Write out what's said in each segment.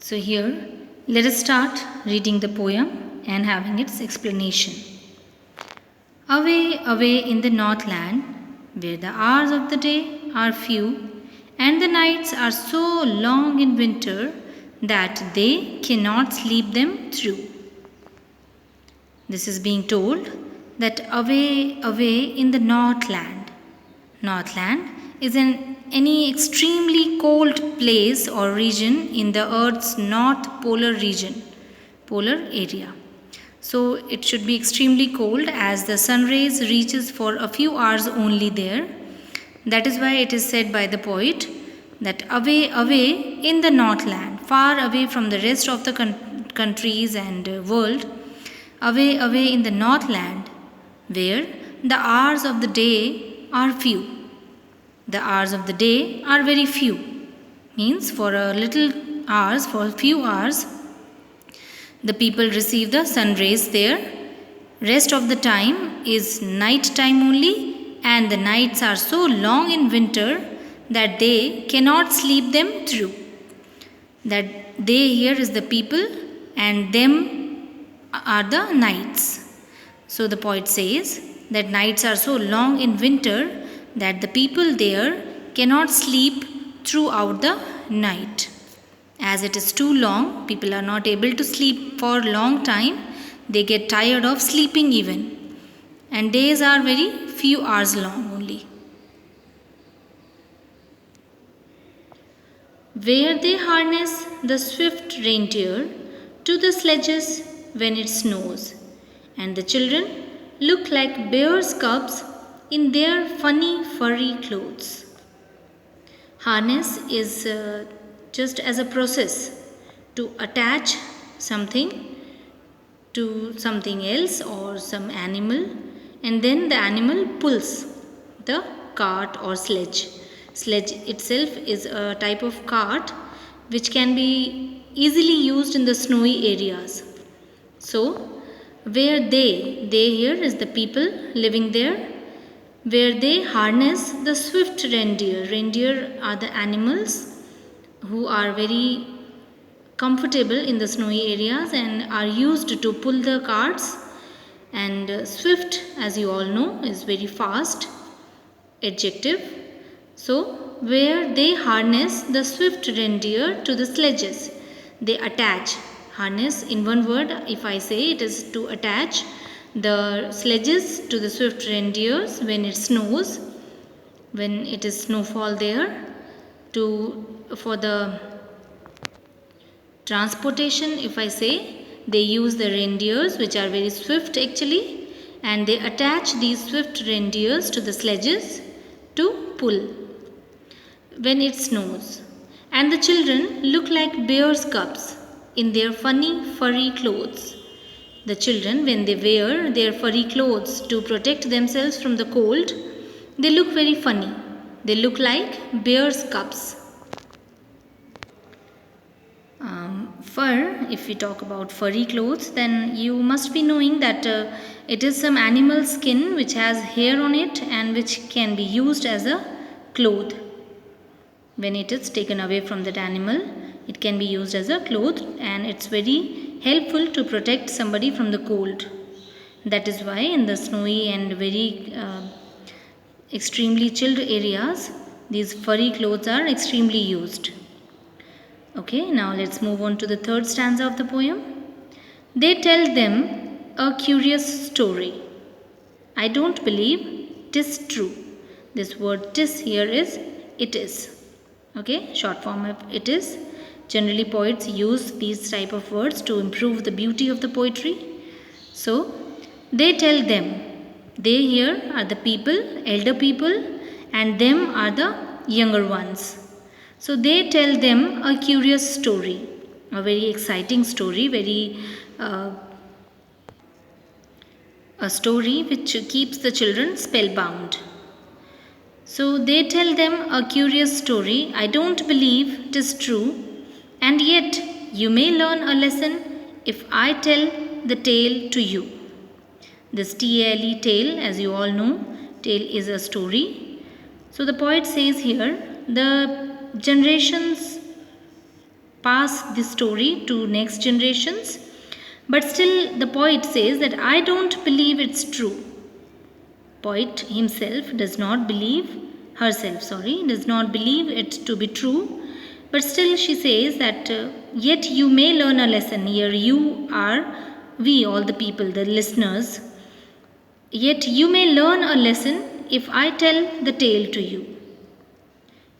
So here, let us start reading the poem and having its explanation. Away, away in the Northland, where the hours of the day are few, and the nights are so long in winter that they cannot sleep them through. This is being told that away, away in the Northland. Northland is any extremely cold place or region in the Earth's north polar area. So it should be extremely cold as the sun rays reaches for a few hours only there. That is why it is said by the poet that away, away in the Northland, far away from the rest of the countries and world, away, away in the Northland, where the hours of the day are few. The hours of the day are very few. Means for a little hours, for a few hours, the people receive the sun rays there. Rest of the time is night time only, and the nights are so long in winter that they cannot sleep them through. That they here is the people and them are the nights. So the poet says that nights are so long in winter that the people there cannot sleep throughout the night. As it is too long, people are not able to sleep for a long time. They get tired of sleeping even. And days are very few hours long only. Where they harness the swift reindeer to the sledges when it snows, and the children look like bears' cubs in their funny furry clothes. Harness is just as a process to attach something to something else or some animal, and then the animal pulls the cart or sledge. Sledge itself is a type of cart which can be easily used in the snowy areas. So where they here is the people living there, where they harness the swift reindeer. Reindeer are the animals who are very comfortable in the snowy areas and are used to pull the carts. And swift, as you all know, is very fast adjective. So where they harness the swift reindeer to the sledges, they attach. Harness in one word, if I say, it is to attach the sledges to the swift reindeers when it snows, when it is snowfall there, for the transportation. If I say, they use the reindeers which are very swift actually, and they attach these swift reindeers to the sledges to pull when it snows. And the children look like bears' cubs in their funny furry clothes. The children, when they wear their furry clothes to protect themselves from the cold, they look very funny. They look like bears' cubs. Fur, if we talk about furry clothes, then you must be knowing that it is some animal skin which has hair on it and which can be used as a cloth. When it is taken away from that animal, it can be used as a cloth, and it's very helpful to protect somebody from the cold. That is why in the snowy and very extremely chilled areas, these furry clothes are extremely used. Okay, now let's move on to the third stanza of the poem. They tell them a curious story. I don't believe 'tis true. This word 'tis here is it is. Okay, short form of it is. Generally poets use these type of words to improve the beauty of the poetry. So they tell them. They here are the people, elder people, and them are the younger ones. So they tell them a curious story, a very exciting story, a story which keeps the children spellbound. So they tell them a curious story. I don't believe 'tis true, and yet you may learn a lesson if I tell the tale to you. This T-A-L-E, tale, as you all know, tale is a story. So the poet says here, the generations pass this story to next generations. But still the poet says that I don't believe it's true. Poet himself does not believe, does not believe it to be true. But still she says that yet you may learn a lesson. Here you are, we all the people, the listeners. Yet you may learn a lesson if I tell the tale to you.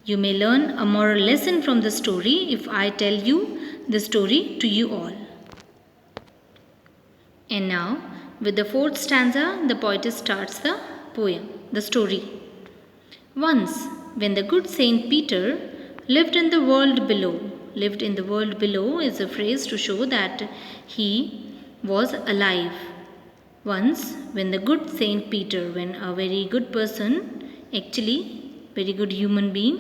You may learn a moral lesson from the story if I tell you the story to you all. And now, with the fourth stanza, the poetess starts the poem, the story. Once, when the good Saint Peter lived in the world below. Lived in the world below is a phrase to show that he was alive. Once, when the good Saint Peter, when a very good person, actually very good human being,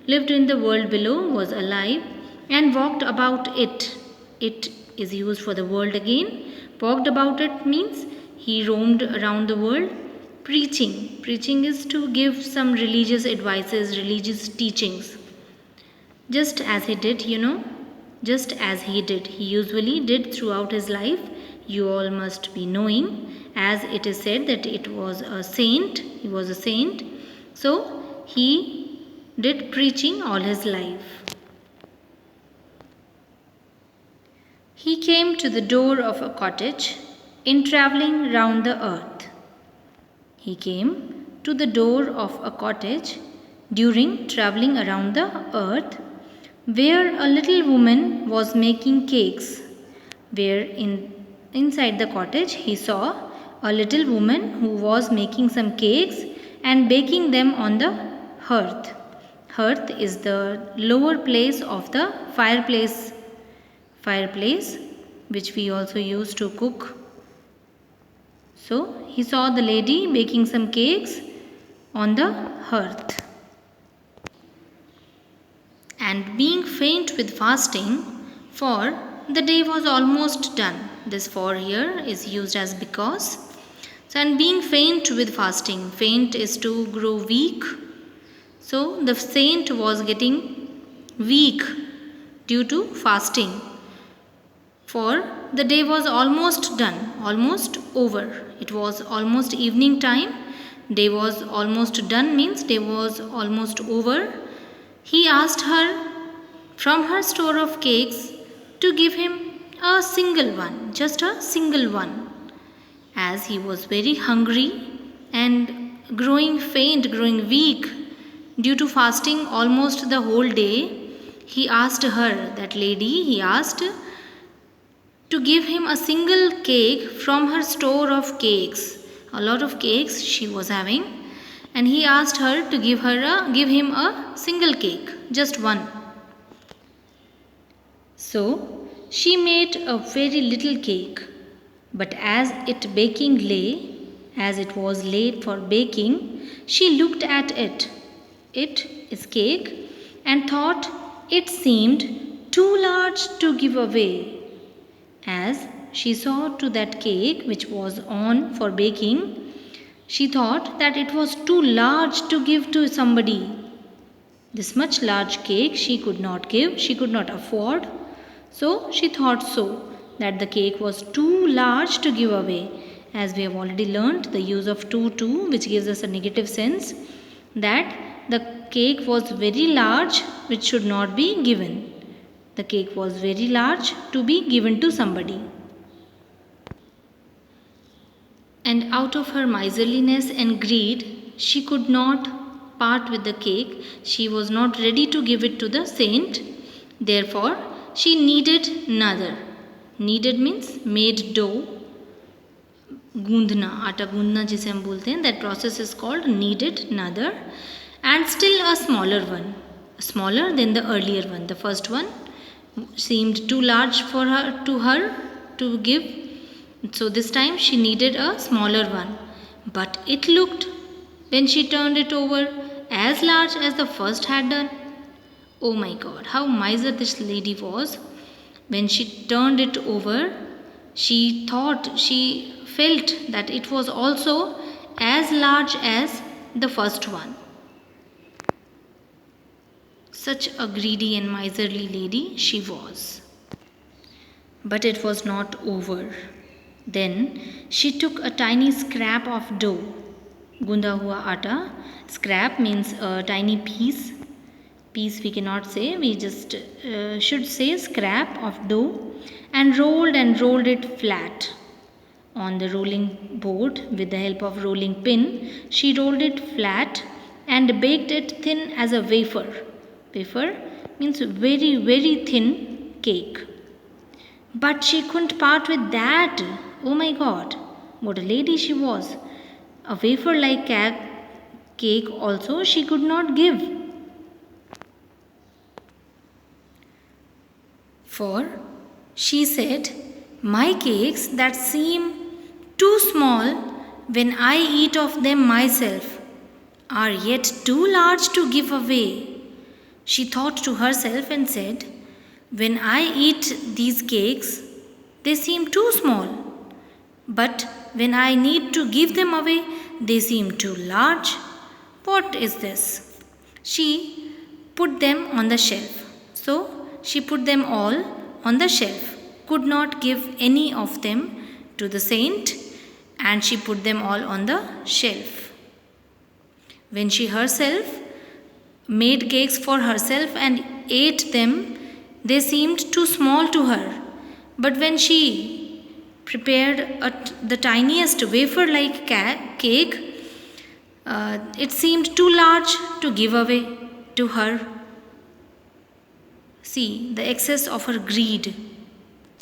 lived in the world below, was alive and walked about it. It is used for the world again. Walked about it means he roamed around the world preaching. Preaching is to give some religious advices, religious teachings. Just as he did, just as he did. He usually did throughout his life. You all must be knowing, as it is said that it was a saint. He was a saint. So he did preaching all his life. He came to the door of a cottage in travelling round the earth. He came to the door of a cottage during travelling around the earth, where a little woman was making cakes. Inside the cottage he saw a little woman who was making some cakes and baking them on the hearth. Hearth is the lower place of the fireplace which we also use to cook. So he saw the lady baking some cakes on the hearth. And being faint with fasting, for the day was almost done. This for here is used as because. So, and being faint with fasting. Faint is to grow weak. So the saint was getting weak due to fasting. For the day was almost done, almost over. It was almost evening time. Day was almost done means day was almost over. He asked her from her store of cakes to give him a single one, just a single one. As he was very hungry and growing faint, growing weak due to fasting almost the whole day, he asked her, that lady, he asked to give him a single cake from her store of cakes. A lot of cakes she was having, and he asked her to give him a single cake, just one. So she made a very little cake, but as it was laid for baking, she looked at it. It is cake, and thought it seemed too large to give away. As she saw to that cake which was on for baking, she thought that it was too large to give to somebody. This much large cake she could not give, she could not afford. So she thought so, that the cake was too large to give away. As we have already learnt the use of too, which gives us a negative sense, that the cake was very large which should not be given. The cake was very large to be given to somebody. And out of her miserliness and greed, she could not part with the cake. She was not ready to give it to the saint. Therefore, she kneaded another. Kneaded means made dough. Gundna, atta gundna jise hum bolte hain, that process is called kneaded another. And still a smaller one. Smaller than the earlier one. The first one seemed too large for her to give. So this time she needed a smaller one. But it looked, when she turned it over, as large as the first had done. Oh my God, how miser this lady was. When she turned it over, she felt that it was also as large as the first one. such a greedy and miserly lady she was. But it was not over. Then she took a tiny scrap of dough. Gunda hua atta. Scrap means a tiny piece. Piece we cannot say, we just should say scrap of dough, and rolled it flat. On the rolling board, with the help of rolling pin, she rolled it flat and baked it thin as a wafer. Wafer means very, very thin cake. But she couldn't part with that. Oh my god, what a lady she was. A wafer like cake also she could not give. For she said, my cakes that seem too small when I eat of them myself are yet too large to give away. She thought to herself and said, when I eat these cakes, they seem too small, but when I need to give them away, they seem too large. What is this? She put them on the shelf. So she put them all on the shelf, could not give any of them to the saint, and she put them all on the shelf. When she herself made cakes for herself and ate them, they seemed too small to her. But when she prepared the tiniest wafer like cake, it seemed too large to give away to her. See the excess of her greed.